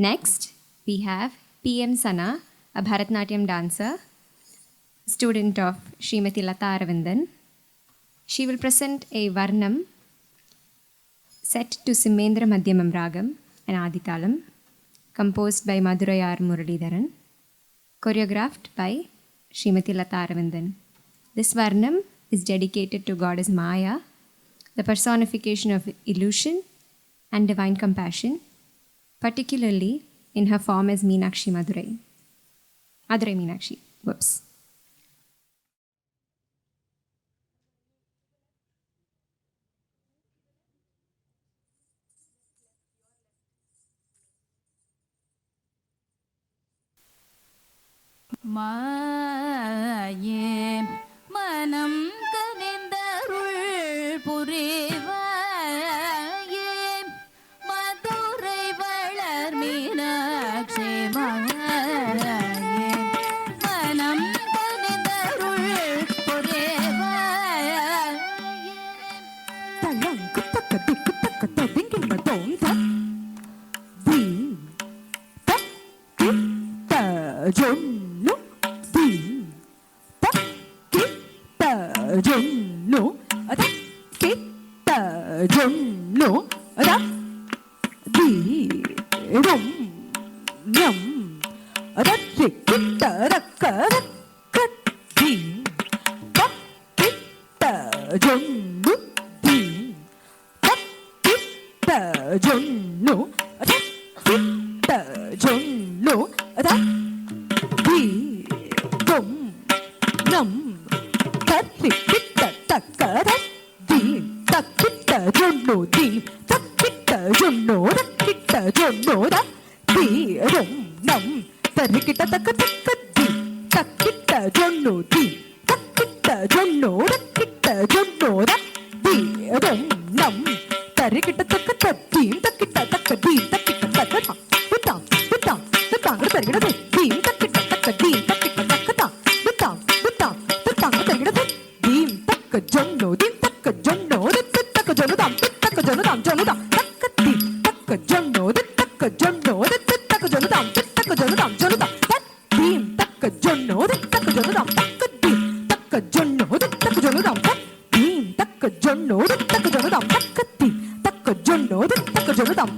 Next, we have PM Sana, a Bharatanatyam dancer, student of Srimati Lata Aravindan. She will present a Varnam set to Simendra Madhyamam Ragam and Aditalam, composed by Madurai R. Muralidharan, choreographed by Srimati Lata Aravindan. This Varnam is dedicated to goddess Maya, the personification of illusion and divine compassion, particularly in her form as Meenakshi Madurai. Madurai Meenakshi. Whoops. மாயே மனம் கனிந்தருள் புரிவாயே மதுரை வளர் மீனாட்சி மாயே மனம் கனிந்தருள் புரிவாயே தலங்கு தக்க திக்கு தக்க ததிங்கின தோந்த தி தக்கி தஜொன்னு தி தக்கி தஜொன்னு அதக்கி தஜொன்னு அத தி ரும் ஞம் அதக்கி தரக்க தி தக்கி தஜொன்னு தி ஜொன்னு அத கிட்ட ஜொன்னு அத தி தொம் நம் தத்தி கிட்ட தக்கர தி தக்கிட்ட ஜொன்னு தி தக்கிட்ட ஜொன்னு தக்கிட்ட ஜொன்னு த தி ரொம் நம் தரி கிட்ட தக்க தக்க தி தக்கிட்ட ஜொன்னு தி தக்கிட்ட ஜொன்னு தக்கிட்ட ஜொன்னு த தி ரொம் நம் தரி கிட்ட தக்க தீம் தக்கிட்ட தக்க தீம் தக்கிட்ட தக்க புத்தாம் புத்தாம் புத்தாங்க தருகிறது தீம் தக்கிட்ட தக்க தீம் தக்கிட்ட தக்க தான் புத்தாம் புத்தாம் புத்தாங்க தருகிறது தீம் தக்க ஜொன்னு தீம் தக்க ஜொன்னு தக்க ஜொன்னுதாம் தக்க ஜொன்னுதாம் ஜொன்னுதாம் தக்க தீம் தக்க ஜொன்னு தக்க ஜொன்னு தக்க ஜொன்னுதாம் தக்க ஜொன்னுதாம் ஜொன்னுதாம் தீம் தக்க ஜொன்னு தக்க ஜொன்னுதாம் தக்க தீம் தக்க ஜொன்னு தக்க ஜொன்னுதாம் தீம் தக்க ஜொன்னு தக்க ஜொன்னுதாம் தக்க தீம் தக்க ஜொன்னு தக்க ஜொன்னுதாம்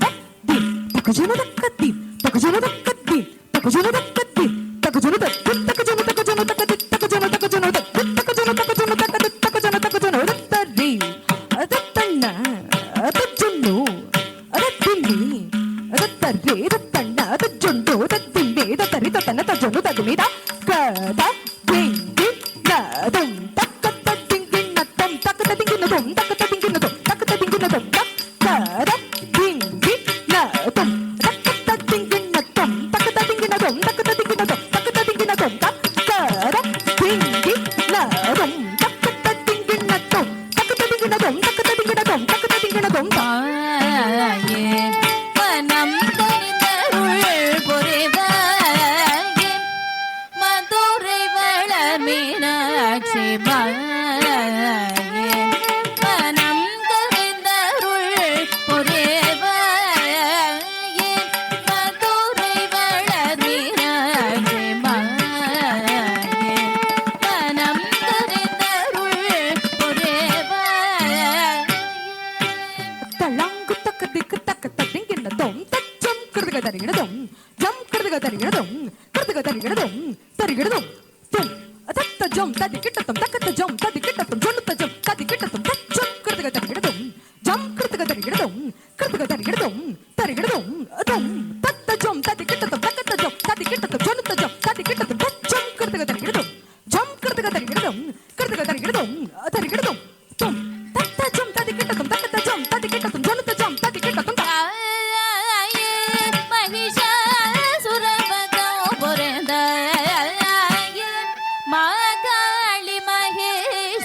தீம் தக்க ஜொன்னு தக்க தீம் தக்க ஜொன்னு தக்க தீம் தக்க ஜொன்னு தக்க தீம் தக்க ஜொன்னு தக்க தக்க ஜொன்னு தக்க ஜொன்னு தக்க தக்க ஜொன்னு தக்க ஜொன்னு தக்க ஜொன்னு தக்க ஜொன்னு தக்க தக்க ஜொன்னு தக்க ஜொன்னு தரி அதத்தண்ண அதஜொன்னு அதத்தின்னி அதத்தரி அதத்தண்ண அதஜொன்னு அதத்தின்னி அதத்தரி அதத்தண்ண அதஜொன்னு தகுமித கத திங்கி நதும் தக்க திங்கி நதும் தக்க திங்கி நதும் தக்க திங்கி நதும் தக்க திங்கி நதும் கத திங்கி நதும் தக்க திங்கி நதும் தக்க திங்கி நதும் தக்க திங்கி நதும் தக்க திங்கி நதும் கத திங்கி நதும் தக்க திங்கி நதும் தக்க திங்கி நதும் தக்க திங்கி நதும் தக்க திங்கி நதும் மாயே மனம் கனிந்தருள் புரிவாயே மதுரை வளர் மீனாட்சி மாயே மனம் கனிந்தருள் புரிவாயே மதுரை வளர் மீனாட்சி மாயே மனம் கனிந்தருள் புரிவாயே தலாங்கு தக்க திக்கு தக்க தட்டிங்கின தோம் தச்சம் கிருதக தரிகிடதும் ஜம் கிருதக தரிகிடதும் கிருதக தரிகிடதும் தரிகிடதும் தும் அதத்த ஜம் தடி கிட்டத்தும் தக்கத்த ஜம் தடி கிட்டத்தும் ஜொன்னுத்த ஜம் தடி கிட்டத்தும் தச்சம் கிருதக தரிகிடதும் ஜம் கிருதக தரிகிடதும் கிருதக தரிகிடதும் தரிகிடதும் அதும் தத்த ஜம் தடி கிட்டத்தும் தக்கத்த ஜம் தடி கிட்டத்தும் ஜொன்னுத்த ஜம் தடி கிட்டத்தும் தச்சம் கிருதக தரிகிடதும் ஜம் கிருதக தரிகிடதும் கிருதக தரிகிடதும் தரிகிடதும் தும் தத்த ஜம் தடி கிட்டத்தும் தக்கத்த ஜம் தடி கிட்டத்தும் ஜொன்னுத்த ஜம் தடி கிட்டத்தும் மகாளி மகேஷ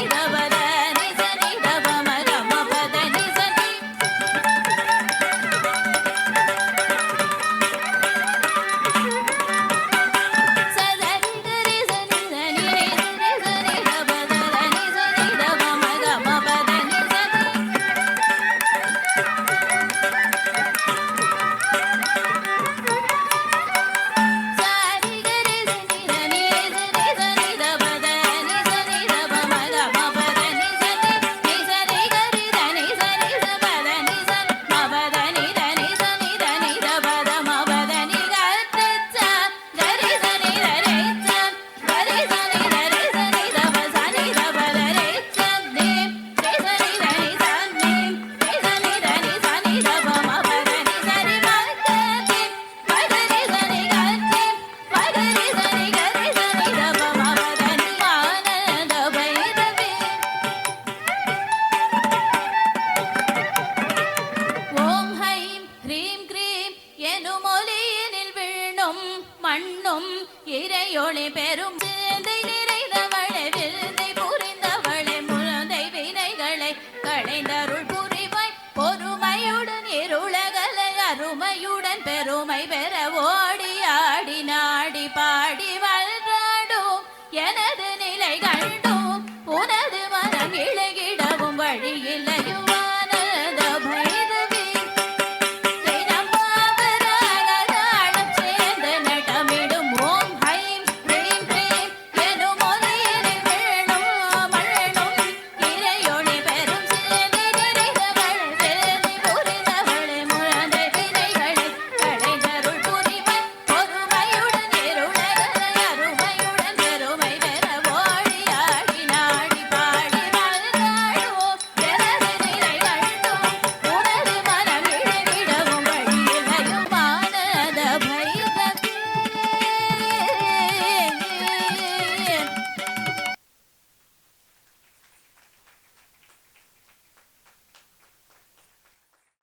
செய்தவர்